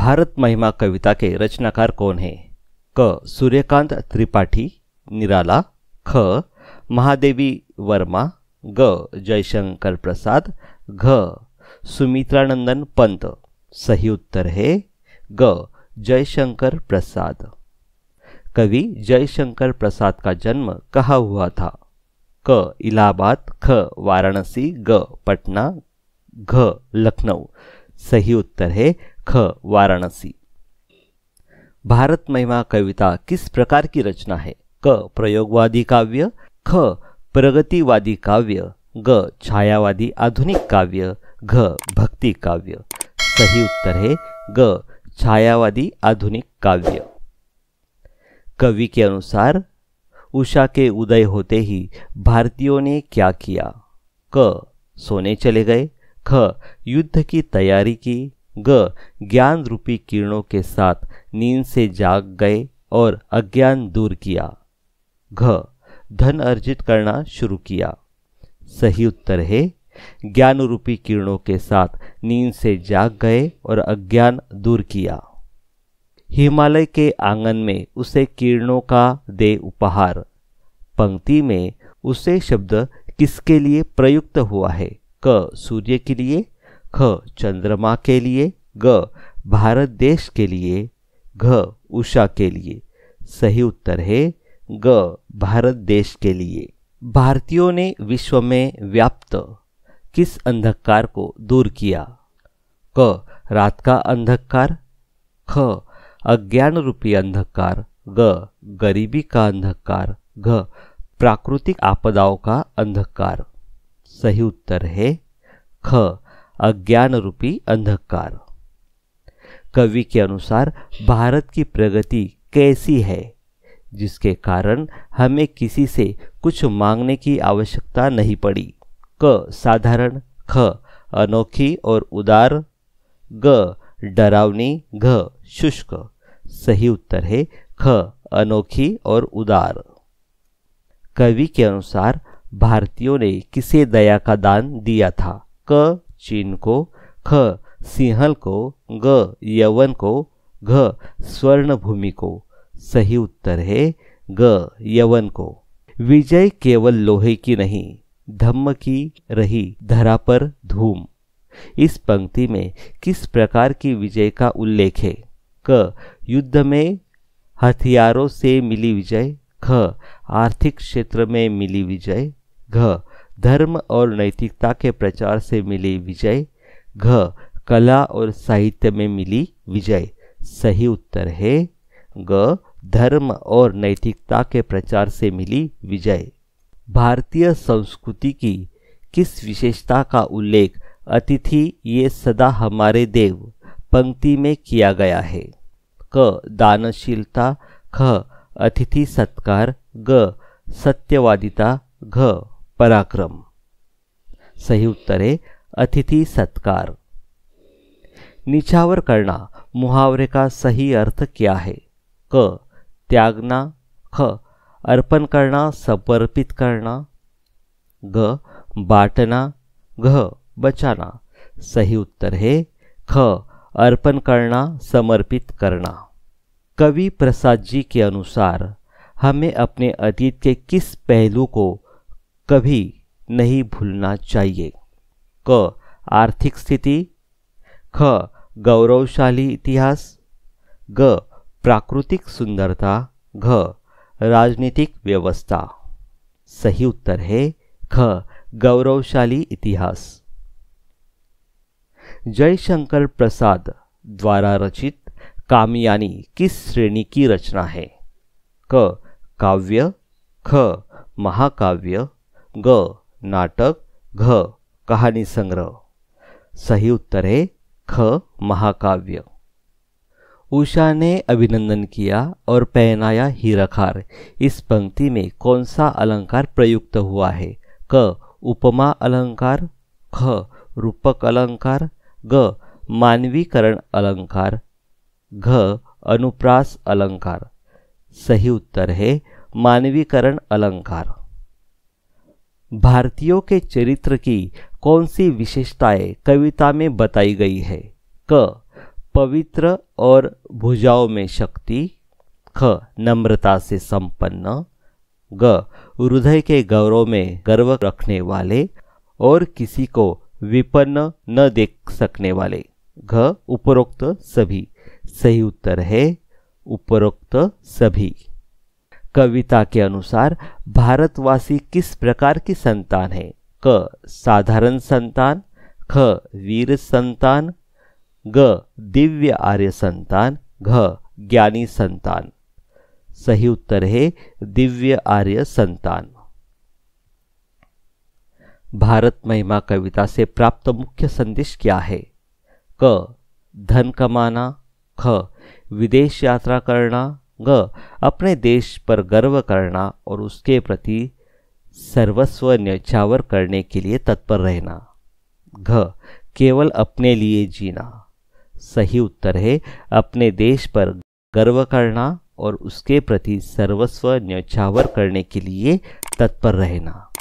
भारत महिमा कविता के रचनाकार कौन हैं? क. सूर्यकांत त्रिपाठी निराला। ख. महादेवी वर्मा। ग. जयशंकर प्रसाद। घ. सुमित्रानंदन पंत। सही उत्तर है ग. जयशंकर प्रसाद। कवि जयशंकर प्रसाद का जन्म कहाँ हुआ था? क. इलाहाबाद। ख. वाराणसी। ग. पटना। घ. लखनऊ। सही उत्तर है ख. वाराणसी। भारत महिमा कविता किस प्रकार की रचना है? क. प्रयोगवादी काव्य। ख. प्रगतिवादी काव्य। ग. छायावादी आधुनिक काव्य। घ. भक्ति काव्य। सही उत्तर है ग. छायावादी आधुनिक काव्य। कवि के अनुसार उषा के उदय होते ही भारतीयों ने क्या किया? क. सोने चले गए। ख. युद्ध की तैयारी की। ग. ज्ञान रूपी किरणों के साथ नींद से जाग गए और अज्ञान दूर किया। घ. धन अर्जित करना शुरू किया। सही उत्तर है ज्ञान रूपी किरणों के साथ नींद से जाग गए और अज्ञान दूर किया। हिमालय के आंगन में उसे किरणों का दे उपहार। पंक्ति में उसे शब्द किसके लिए प्रयुक्त हुआ है? क. सूर्य के लिए। ख. चंद्रमा के लिए। ग. भारत देश के लिए। घ. उषा के लिए। सही उत्तर है ग. भारत देश के लिए। भारतीयों ने विश्व में व्याप्त किस अंधकार को दूर किया? क. रात का अंधकार। ख. अज्ञान रूपी अंधकार। ग. गरीबी का अंधकार। घ. प्राकृतिक आपदाओं का अंधकार। सही उत्तर है ख. अज्ञान रूपी अंधकार। कवि के अनुसार भारत की प्रगति कैसी है जिसके कारण हमें किसी से कुछ मांगने की आवश्यकता नहीं पड़ी? क. साधारण। ख. अनोखी और उदार। ग. डरावनी। घ. शुष्क। सही उत्तर है ख. अनोखी और उदार। कवि के अनुसार भारतीयों ने किसे दया का दान दिया था? क. चीन को। ख. सिंहल को। ग. यवन को। घ. स्वर्ण भूमि को। सही उत्तर है ग. यवन को। विजय केवल लोहे की नहीं धम्म की रही धरा पर धूम। इस पंक्ति में किस प्रकार की विजय का उल्लेख है? क. युद्ध में हथियारों से मिली विजय। ख. आर्थिक क्षेत्र में मिली विजय। घ. धर्म और नैतिकता के प्रचार से मिली विजय। घ. कला और साहित्य में मिली विजय। सही उत्तर है ग. धर्म और नैतिकता के प्रचार से मिली विजय। भारतीय संस्कृति की किस विशेषता का उल्लेख अतिथि ये सदा हमारे देव पंक्ति में किया गया है? क. दानशीलता। ख. अतिथि सत्कार। ग. सत्यवादिता। घ. पराक्रम। सही उत्तर है अतिथि सत्कार। निछावर करना मुहावरे का सही अर्थ क्या है? क. त्यागना। ख. अर्पण करना समर्पित करना। ग. बांटना। घ. बचाना। सही उत्तर है ख. अर्पण करना समर्पित करना। कवि प्रसाद जी के अनुसार हमें अपने अतीत के किस पहलू को कभी नहीं भूलना चाहिए? क. आर्थिक स्थिति। ख. गौरवशाली इतिहास। ग. प्राकृतिक सुंदरता। घ. राजनीतिक व्यवस्था। सही उत्तर है ख. गौरवशाली इतिहास। जयशंकर प्रसाद द्वारा रचित कामयानी किस श्रेणी की रचना है? क. काव्य। ख. महाकाव्य। ग. नाटक। घ. कहानी संग्रह। सही उत्तर है ख. महाकाव्य। उषा ने अभिनंदन किया और पहनाया हीराखार। इस पंक्ति में कौन सा अलंकार प्रयुक्त हुआ है? क. उपमा अलंकार। ख. रूपक अलंकार। ग. मानवीकरण अलंकार। घ. अनुप्रास अलंकार। सही उत्तर है मानवीकरण अलंकार। भारतीयों के चरित्र की कौन सी विशेषताएं कविता में बताई गई है? क. पवित्र और भुजाओं में शक्ति। ख नम्रता से संपन्न। ग हृदय के गौरव में गर्व रखने वाले और किसी को विपन्न न देख सकने वाले। घ उपरोक्त सभी। सही उत्तर है उपरोक्त सभी। कविता के अनुसार भारतवासी किस प्रकार की संतान है? क साधारण संतान। ख वीर संतान। ग दिव्य आर्य संतान। घ ज्ञानी संतान। सही उत्तर है दिव्य आर्य संतान। भारत महिमा कविता से प्राप्त मुख्य संदेश क्या है? क धन कमाना। ख विदेश यात्रा करना। ग अपने देश पर गर्व करना और उसके प्रति सर्वस्व न्यौछावर करने के लिए तत्पर रहना। घ केवल अपने लिए जीना। सही उत्तर है अपने देश पर गर्व करना और उसके प्रति सर्वस्व न्यौछावर करने के लिए तत्पर रहना।